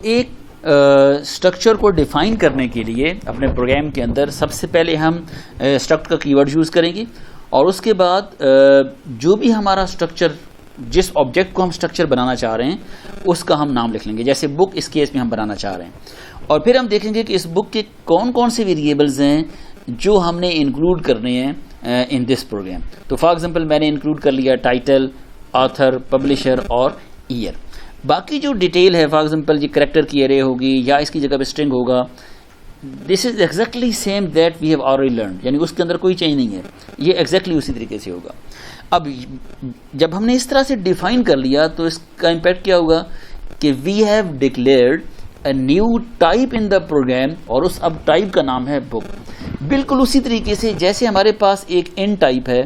एक स्ट्रक्चर को डिफाइन करने के लिए अपने प्रोग्राम के अंदर सबसे पहले हम स्ट्रक्ट का कीवर्ड यूज़ करेंगे और उसके बाद जो भी हमारा स्ट्रक्चर, जिस ऑब्जेक्ट को हम स्ट्रक्चर बनाना चाह रहे हैं उसका हम नाम लिख लेंगे। जैसे बुक इस केस में हम बनाना चाह रहे हैं और फिर हम देखेंगे कि इस बुक के कौन कौन से वेरिएबल्स हैं जो हमने इंक्लूड करने हैं इन दिस प्रोग्राम। तो फॉर एग्जांपल मैंने इंक्लूड कर लिया टाइटल, ऑथर, पब्लिशर और ईयर। बाकी जो डिटेल है, फॉर एग्जांपल ये करेक्टर की एरे होगी या इसकी जगह पे स्ट्रिंग होगा, this is exactly same that we have already learn, यानी उसके अंदर कोई चेंज नहीं है, ये एग्जैक्टली उसी तरीके से होगा। अब जब हमने इस तरह से डिफाइन कर लिया तो इसका इम्पैक्ट क्या होगा कि we have declared a new type in the program और उस अब टाइप का नाम है बुक। बिल्कुल उसी तरीके से जैसे हमारे पास एक इंट टाइप है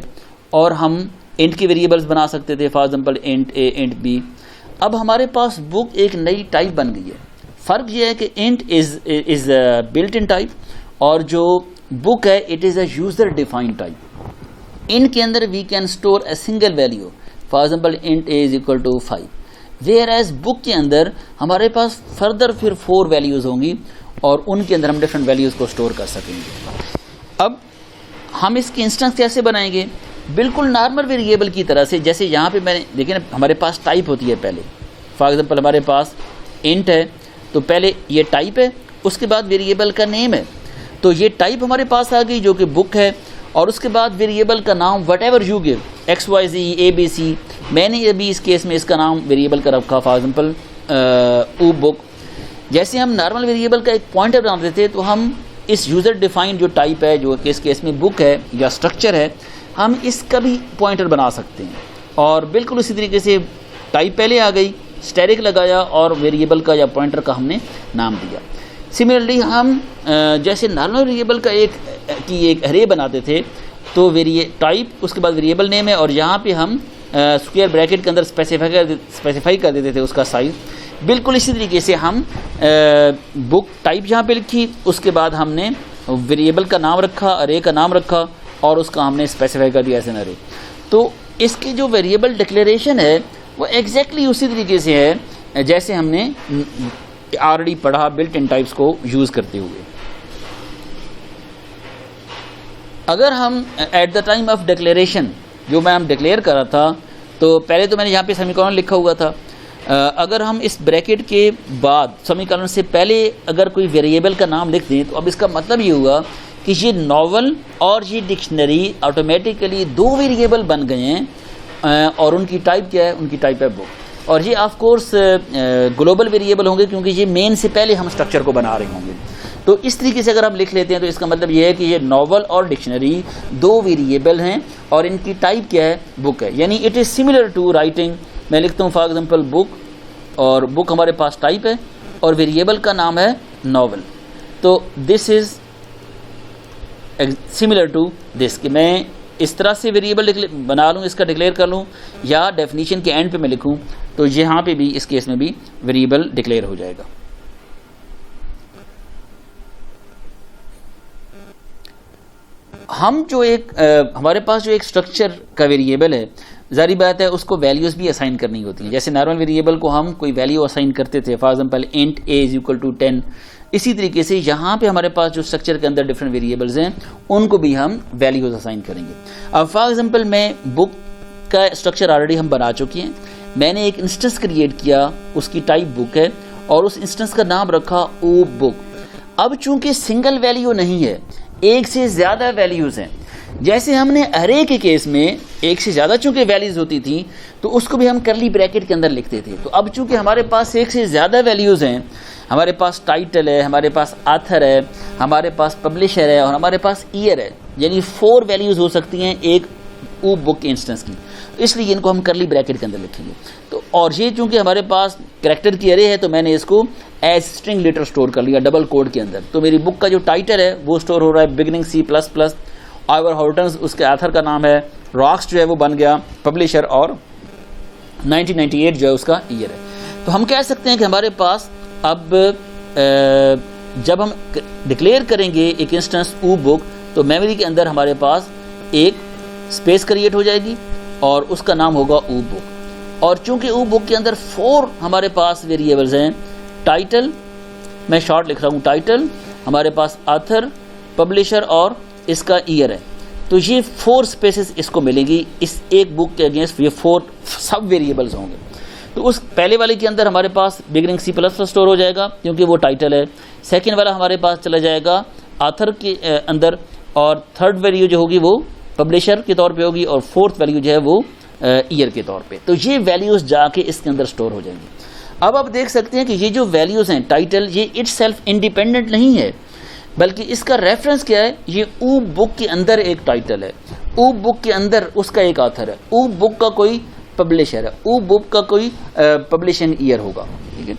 और हम इंट के वेरिएबल्स बना सकते थे, for example int a, int b. अब हमारे पास बुक एक नई टाइप बन गई है। फर्क यह है कि int is built in type और जो बुक है it is a user defined type. Int के अंदर we can store a single value, for example int a is equal to 5, whereas book के अंदर हमारे पास फर्दर फिर 4 वैल्यूज होंगी और उनके अंदर हम डिफरेंट वैल्यूज को स्टोर कर सकेंगे। अब हम इसकी इंस्टेंस कैसे बनाएंगे? बिल्कुल नॉर्मल वेरिएबल की तरह से, जैसे यहाँ पे मैंने देखिए ना, हमारे पास टाइप होती है पहले। फॉर एग्जांपल हमारे पास इंट है तो पहले ये टाइप है, उसके बाद वेरिएबल का नेम है। तो ये टाइप हमारे पास आ गई जो कि बुक है और उसके बाद वेरिएबल का नाम whatever you give, x y z a b c. मैंने अभी इस केस में इसका नाम वेरिएबल का रखा फॉर एग्जांपल ओ बुक। जैसे हम नॉर्मल वेरिएबल का एक पॉइंटर बनाते थे तो हम इस यूज़र डिफाइंड जो टाइप है, जो कि इस केस में बुक है या स्ट्रक्चर है, हम इसका भी पॉइंटर बना सकते हैं। और बिल्कुल उसी तरीके से टाइप पहले आ गई, स्टैटिक लगाया और वेरिएबल का या पॉइंटर का हमने नाम दिया। सिमिलरली हम जैसे नॉर्मल वेरिएबल का एक एरे बनाते थे तो टाइप, उसके बाद वेरिएबल नेम है और यहाँ पे हम स्क्वायर ब्रैकेट के अंदर स्पेसिफाई कर देते थे उसका साइज। बिल्कुल इसी तरीके से हम बुक टाइप यहाँ पे लिखी, उसके बाद हमने वेरिएबल का नाम रखा, अरे का नाम रखा और उसका हमने स्पेसिफाई कर दिया एज एन अरे। तो इसकी जो वेरिएबल डिक्लेरेशन है वो एग्जैक्टली उसी तरीके से है जैसे हमने ऑलरेडी पढ़ा बिल्ट इन टाइप्स को यूज़ करते हुए। अगर हम at the time of declaration जो मैं हम डिक्लेयर कर रहा था, तो पहले तो मैंने यहाँ पे सेमीकोलन लिखा हुआ था। अगर हम इस ब्रैकेट के बाद सेमीकोलन से पहले अगर कोई वेरिएबल का नाम लिख दें तो अब इसका मतलब ये हुआ कि ये नॉवल और ये डिक्शनरी ऑटोमेटिकली 2 वेरिएबल बन गए हैं और उनकी टाइप क्या है? उनकी टाइप है बुक। और ये ऑफ कोर्स ग्लोबल वेरिएबल होंगे क्योंकि ये मेन से पहले हम स्ट्रक्चर को बना रहे होंगे। तो इस तरीके से अगर हम लिख लेते हैं तो इसका मतलब ये है कि ये नॉवल और डिक्शनरी 2 वेरिएबल हैं और इनकी टाइप क्या है? बुक है। यानी it is similar to writing, मैं लिखता हूँ फॉर एग्जांपल बुक और बुक हमारे पास टाइप है और वेरिएबल का नाम है नॉवल। तो this is similar to this कि मैं इस तरह से वेरिएबल बना लूँ, इसका डिक्लेयर कर लूँ, या डेफिनेशन के एंड पे मैं लिखूँ तो यहाँ पे भी इस केस में भी वेरिएबल डिक्लेयर हो जाएगा। हम जो हमारे पास जो एक स्ट्रक्चर का वेरिएबल है, जारी बात है उसको वैल्यूज़ भी असाइन करनी होती हैं। जैसे नॉर्मल वेरिएबल को हम कोई वैल्यू असाइन करते थे, for example int a is equal to 10। इसी तरीके से यहाँ पे हमारे पास जो स्ट्रक्चर के अंदर डिफरेंट वेरिएबल्स हैं उनको भी हम वैल्यूज असाइन करेंगे। अब फॉर एग्जांपल मैं बुक का स्ट्रक्चर ऑलरेडी हम बना चुके हैं। मैंने एक इंस्टेंस क्रिएट किया, उसकी टाइप बुक है और उस इंस्टेंस का नाम रखा ओ बुक। अब चूंकि सिंगल वैल्यू नहीं है, एक से ज़्यादा वैल्यूज़ हैं। जैसे हमने अरे के केस में एक से ज़्यादा चूंकि वैल्यूज़ होती थी तो उसको भी हम करली ब्रैकेट के अंदर लिखते थे। तो अब चूंकि हमारे पास एक से ज़्यादा वैल्यूज़ हैं, हमारे पास टाइटल है, हमारे पास ऑथर है, हमारे पास पब्लिशर है और हमारे पास ईयर है, यानी 4 वैल्यूज़ हो सकती हैं एक ओ बुक इंस्टेंस की। तो इसलिए इनको हम करली ब्रैकेट के अंदर लिखेंगे। तो और ये चूंकि हमारे पास कैरेक्टर की अरे है तो मैंने इसको एज स्ट्रिंग लेटर स्टोर कर लिया डबल कोड के अंदर। तो मेरी बुक का जो टाइटल है वो स्टोर हो रहा है बिगिनिंग C++, आइवर हॉर्टन्स उसके ऑथर का नाम है, रॉक्स जो है वो बन गया पब्लिशर और 1998 जो है उसका ईयर है। तो हम कह सकते हैं कि हमारे पास अब जब हम डिक्लेयर करेंगे एक इंस्टेंस ओ बुक तो मेमोरी के अंदर हमारे पास एक स्पेस क्रिएट हो जाएगी और उसका नाम होगा ओ बुक। और चूंकि ओ बुक के अंदर 4 हमारे पास वेरिएबल्स हैं टाइटल, मैं शॉर्ट लिख रहा हूँ टाइटल, हमारे पास ऑथर, पब्लिशर और इसका ईयर है। तो ये 4 स्पेसेस इसको मिलेंगी इस एक बुक के अगेंस्ट, ये 4 सब वेरिएबल्स होंगे। तो उस पहले वाले के अंदर हमारे पास बिगिनिंग C++ स्टोर हो जाएगा क्योंकि वो टाइटल है। सेकेंड वाला हमारे पास चला जाएगा ऑथर के अंदर, और थर्ड वैल्यू जो होगी वो पब्लिशर के तौर पे होगी, और फोर्थ वैल्यू जो है वो ईयर के तौर पे। तो ये वैल्यूज़ जाके इसके अंदर स्टोर हो जाएंगी। अब आप देख सकते हैं कि ये जो वैल्यूज़ हैं टाइटल, ये इटसेल्फ इंडिपेंडेंट नहीं है, बल्कि इसका रेफरेंस क्या है, ये ऊ बुक के अंदर एक टाइटल है, ऊ बुक के अंदर उसका एक ऑथर है, ऊ बुक का कोई पब्लिशर है, ऊ बुक का कोई पब्लिशिंग ईयर होगा। ठीक है,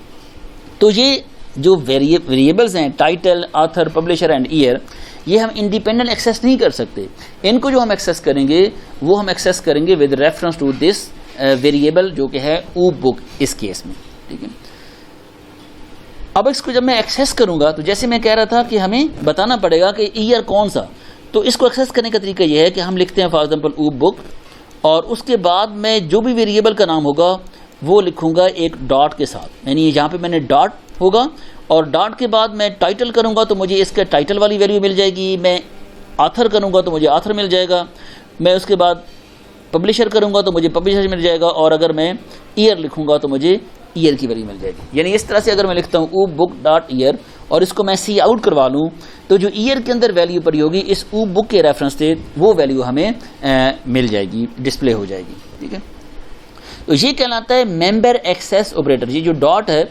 तो ये जो वेरिएबल्स हैं title, author, publisher and year, ये हम इंडिपेंडेंट एक्सेस नहीं कर सकते। इनको जो हम एक्सेस करेंगे वो हम एक्सेस करेंगे with reference to this variable जो कि है ऊ बुक इस केस में। ठीक है, अब इसको जब मैं एक्सेस करूंगा तो जैसे मैं कह रहा था कि हमें बताना पड़ेगा कि ईयर कौन सा। तो इसको एक्सेस करने का तरीका यह है कि हम लिखते हैं फॉर एग्जांपल ऊ बुक, और उसके बाद मैं जो भी वेरिएबल का नाम होगा वो लिखूंगा एक डॉट के साथ, यानी यहाँ पे मैंने डॉट होगा, और डॉट के बाद मैं टाइटल करूंगा तो मुझे इसके टाइटल वाली वैल्यू मिल जाएगी, मैं ऑथर करूंगा तो मुझे ऑथर मिल जाएगा, मैं उसके बाद पब्लिशर करूंगा तो मुझे पब्लिशर मिल जाएगा, और अगर मैं ईयर लिखूंगा तो मुझे ईयर की वैल्यू मिल जाएगी। यानी इस तरह से अगर मैं लिखता हूँ ऊ बुक डॉट ईयर और इसको मैं सी आउट करवा लूँ तो जो ईयर के अंदर वैल्यू पड़ी होगी इस ऊ बुक के रेफरेंस से वो वैल्यू हमें मिल जाएगी, डिस्प्ले हो जाएगी। ठीक है, तो ये कहलाता है मेंबर एक्सेस ऑपरेटर। ये जो डॉट है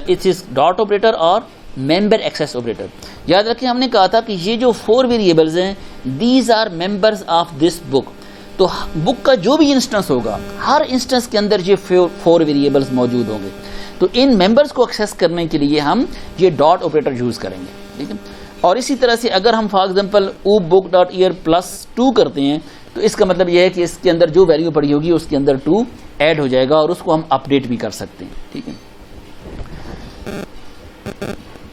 इट्स इज डॉट ऑपरेटर और मेंबर एक्सेस ऑपरेटर। याद रखें हमने कहा था कि ये जो 4 वेरिएबल्स हैं these are members of this book. तो बुक का जो भी इंस्टेंस होगा हर इंस्टेंस के अंदर ये 4 वेरिएबल्स मौजूद होंगे। तो इन मेंबर्स को एक्सेस करने के लिए हम ये डॉट ऑपरेटर यूज करेंगे। ठीक है, और इसी तरह से अगर हम फॉर एग्जांपल ऊ बुक डॉट ईयर +2 करते हैं तो इसका मतलब यह है कि इसके अंदर जो वैल्यू पड़ी होगी उसके अंदर 2 ऐड हो जाएगा और उसको हम अपडेट भी कर सकते हैं। ठीक है,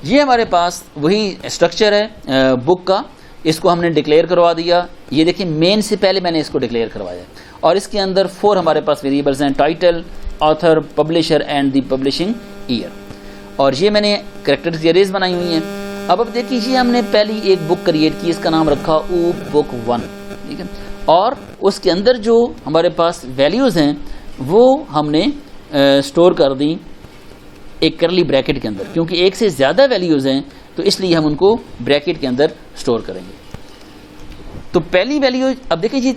ये हमारे पास वही स्ट्रक्चर है बुक का, इसको हमने डिक्लेयर करवा दिया। ये देखिए मेन से पहले मैंने इसको डिक्लेयर करवाया और इसके अंदर 4 हमारे पास वेरिएबल्स हैं title, author, publisher and the publishing year, और ये मैंने कैरेक्टर्स की अरेज बनाई हुई हैं। अब देखिए ये हमने पहली एक बुक क्रिएट की, इसका नाम रखा ऊ बुक 1। ठीक है, और उसके अंदर जो हमारे पास वैल्यूज़ हैं वो हमने स्टोर कर दी एक करली ब्रैकेट के अंदर, क्योंकि एक से ज़्यादा वैल्यूज़ हैं तो इसलिए हम उनको ब्रैकेट के अंदर स्टोर करेंगे। तो पहली वैल्यू, अब देखिए जी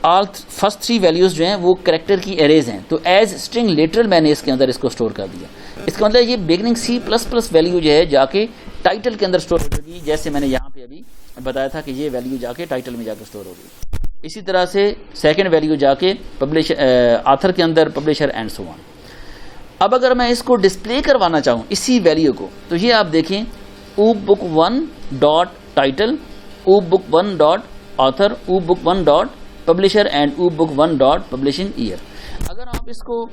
ऑल फर्स्ट 3 वैल्यूज़ जो हैं वो कैरेक्टर की एरेज हैं, तो एज स्ट्रिंग लिटरल मैंने इसके अंदर इसको स्टोर कर दिया। इसका मतलब ये बिगनिंग C++ वैल्यू जो है जाके टाइटल के अंदर स्टोर होगी, जैसे मैंने यहाँ पे अभी बताया था कि ये वैल्यू जाके टाइटल में जाकर स्टोर होगी। इसी तरह से सेकेंड वैल्यू जाके पब्लिशर ऑथर के अंदर, पब्लिशर एंड सो ऑन। अब अगर मैं इसको डिस्प्ले करवाना चाहूँ इसी वैल्यू को, तो ये आप देखें ऊ बुक 1 डॉट टाइटल, ऊ बुक 1 डॉट ऑथर, ऊ बुक 1 डॉट पब्लिशर एंड ऊ बुक 1 डॉट पब्लिशिंग ईयर। अगर आप इसको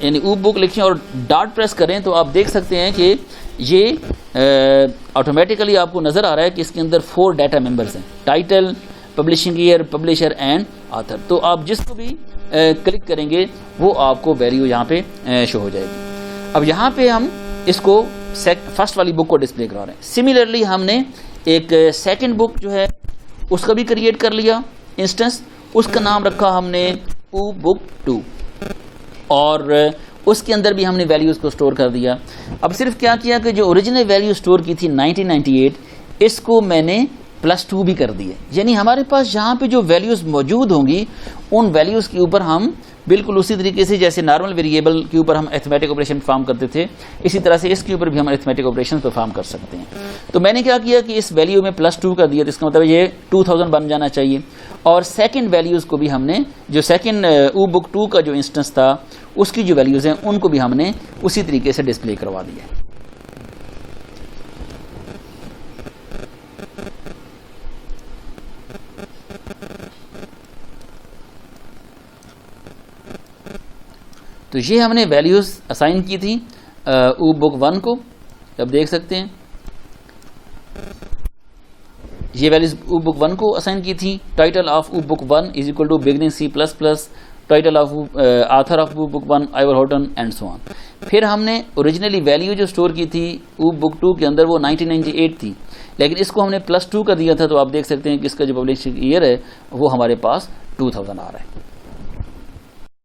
यानी ऊ बुक लिखें और डॉट प्रेस करें तो आप देख सकते हैं कि ये ऑटोमेटिकली आपको नज़र आ रहा है कि इसके अंदर 4 डाटा मेंबर्स हैं, title, publishing year, publisher and author. तो आप जिसको भी क्लिक करेंगे वो आपको वैल्यू यहाँ पे शो हो जाएगी। अब यहाँ पे हम इसको फर्स्ट वाली बुक को डिस्प्ले करा रहे हैं। सिमिलरली हमने एक सेकंड बुक जो है उसका भी क्रिएट कर लिया इंस्टेंस, उसका नाम रखा हमने ऊ बुक 2, और उसके अंदर भी हमने वैल्यूज़ को स्टोर कर दिया। अब सिर्फ क्या किया कि जो ओरिजिनल वैल्यू स्टोर की थी 1998, इसको मैंने +2 भी कर दिए। यानी हमारे पास जहाँ पे जो वैल्यूज़ मौजूद होंगी उन वैल्यूज़ के ऊपर हम बिल्कुल उसी तरीके से जैसे नॉर्मल वेरिएबल के ऊपर हम अरिथमेटिक ऑपरेशन परफॉर्म करते थे, इसी तरह से इसके ऊपर भी हम अरिथमेटिक ऑपरेशन परफॉर्म कर सकते हैं। तो मैंने क्या किया कि इस वैल्यू में +2 कर दिया, तो इसका मतलब ये 2000 बन जाना चाहिए। और सेकंड वैल्यूज़ को भी हमने, जो सेकंड ऊ बुक 2 का जो इंस्टेंस था उसकी जो वैल्यूज़ हैं उनको भी हमने उसी तरीके से डिस्प्ले करवा दिया। तो ये हमने वैल्यूज़ असाइन की थी ऊ बुक 1 को, अब देख सकते हैं ये वैल्यूज ऊ बुक 1 को असाइन की थी। Title of uh book 1 is equal to beginning C++, title of author of book 1 Ivor Horton and so on. फिर हमने ओरिजिनली वैल्यू जो स्टोर की थी बुक 2 के अंदर वो 1998 थी, लेकिन इसको हमने +2 का दिया था, तो आप देख सकते हैं कि इसका जो पब्लिशिंग ईयर है वो हमारे पास 2000 आ रहा है।